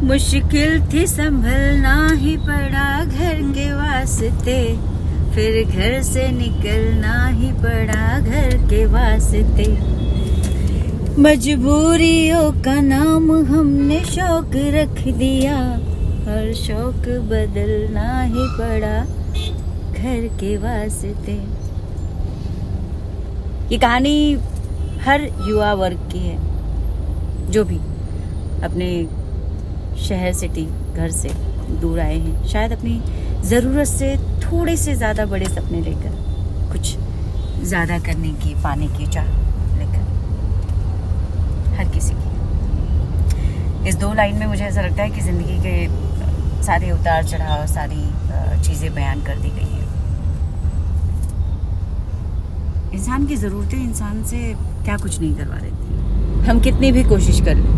मुश्किल थी संभलना ही पड़ा घर के वास्ते, फिर घर से निकलना ही पड़ा घर के वास्ते। मजबूरियों का नाम हमने शौक रख दिया, और शौक बदलना ही पड़ा घर के वास्ते। ये कहानी हर युवा वर्ग की है जो भी अपने शहर सिटी घर से दूर आए हैं, शायद अपनी ज़रूरत से थोड़े से ज़्यादा बड़े सपने लेकर, कुछ ज़्यादा करने की पाने की चाह लेकर, हर किसी की। इस 2 लाइन में मुझे ऐसा लगता है कि ज़िंदगी के सारे उतार चढ़ाव, सारी चीज़ें बयान कर दी गई हैं। इंसान की ज़रूरतें इंसान से क्या कुछ नहीं करवा देती, हम कितनी भी कोशिश कर लें,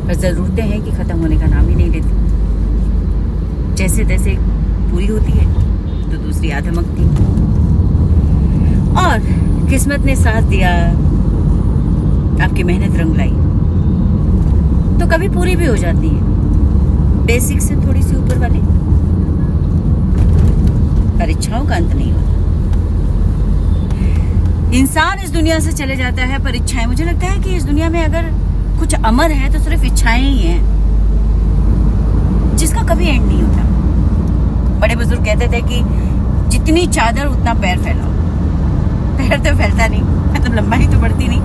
पर ज़रूरतें हैं कि ख़त्म होने का नाम ही नहीं लेती। जैसे तैसे पूरी होती है तो दूसरी आधमकती, और किस्मत ने साथ दिया, आपकी मेहनत रंग लाई तो कभी पूरी भी हो जाती है। बेसिक से थोड़ी सी ऊपर वाली, पर इच्छाओं का अंत नहीं होता। इंसान इस दुनिया से चले जाता है पर इच्छाएं, मुझे लगता है कि इस दुनिया में अगर कुछ अमर है तो सिर्फ इच्छाएं ही हैं, जिसका कभी एंड नहीं होता। बड़े बुजुर्ग कहते थे कि जितनी चादर उतना पैर फैलाओ। पैर तो फैलता नहीं, मतलब लंबाई तो बढ़ती नहीं,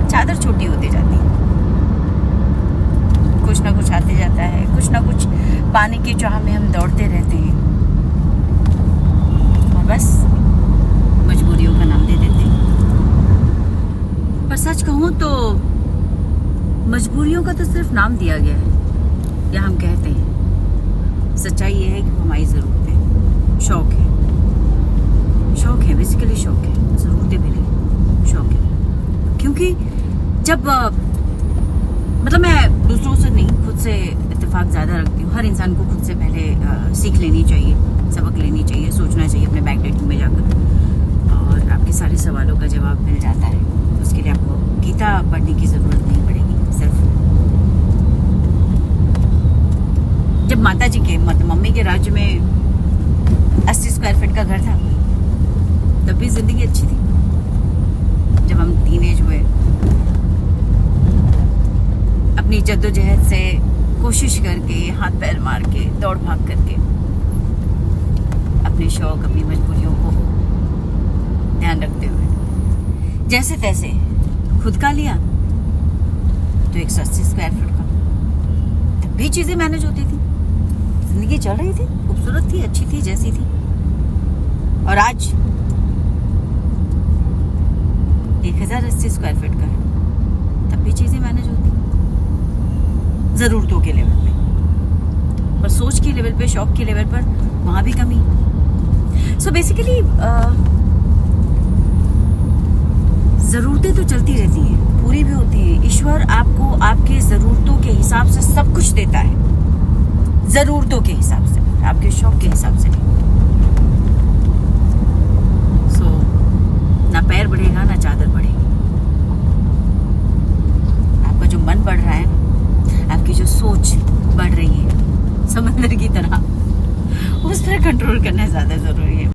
चादर छोटी होती जाती है। कुछ ना कुछ आते जाता है, कुछ ना कुछ पाने की चाह में हम दौड़ते रहते हैं, और बस मजबूरियों का नाम दे देते हैं। पर सच कहूं तो मजबूरियों का तो सिर्फ नाम दिया गया है, या हम कहते हैं। सच्चाई ये है कि हमारी ज़रूरतें, शौक है, बेसिकली शौक है, ज़रूरतें भी नहीं, शौक है। क्योंकि जब मतलब मैं दूसरों से नहीं, खुद से इत्तेफाक ज़्यादा रखती हूँ। हर इंसान को खुद से पहले सीख लेनी चाहिए, सबक लेनी चाहिए, सोचना चाहिए अपने बैक डेटिंग में जाकर, और आपके सारे सवालों का जवाब मिल जाता है। उसके लिए आपको गीता पढ़ने की ज़रूरत नहीं पड़ेगी। सिर्फ जब माता जी के, मतलब मम्मी के राज्य में 80 स्क्वायर फीट का घर था, तब भी जिंदगी अच्छी थी। जब हम टीनेज हुए, अपनी जद्दोजहद से कोशिश करके, हाथ पैर मार के, दौड़ भाग करके, अपने शौक, अपनी मजबूरियों को ध्यान रखते हुए जैसे तैसे खुद का लिया तो 180 स्क्वायर फीट का, तब भी चीजें मैनेज होती थी, जिंदगी चल रही थी, खूबसूरत थी, अच्छी थी, जैसी थी। और आज 1080 स्क्वायर फीट का है, तब भी चीजें मैनेज होती, जरूरतों के लेवल पे, पर सोच के लेवल पे, शौक के लेवल पर वहां भी कमी। सो बेसिकली ज़रूरतें तो चलती रहती हैं, पूरी भी होती हैं। ईश्वर आपको आपके ज़रूरतों के हिसाब से सब कुछ देता है, ज़रूरतों के हिसाब से, आपके शौक के हिसाब से नहीं। सो ना पैर बढ़ेगा ना चादर बढ़ेगी। आपका जो मन बढ़ रहा है, आपकी जो सोच बढ़ रही है समंदर की तरह, उस पर कंट्रोल करना ज़्यादा ज़रूरी है।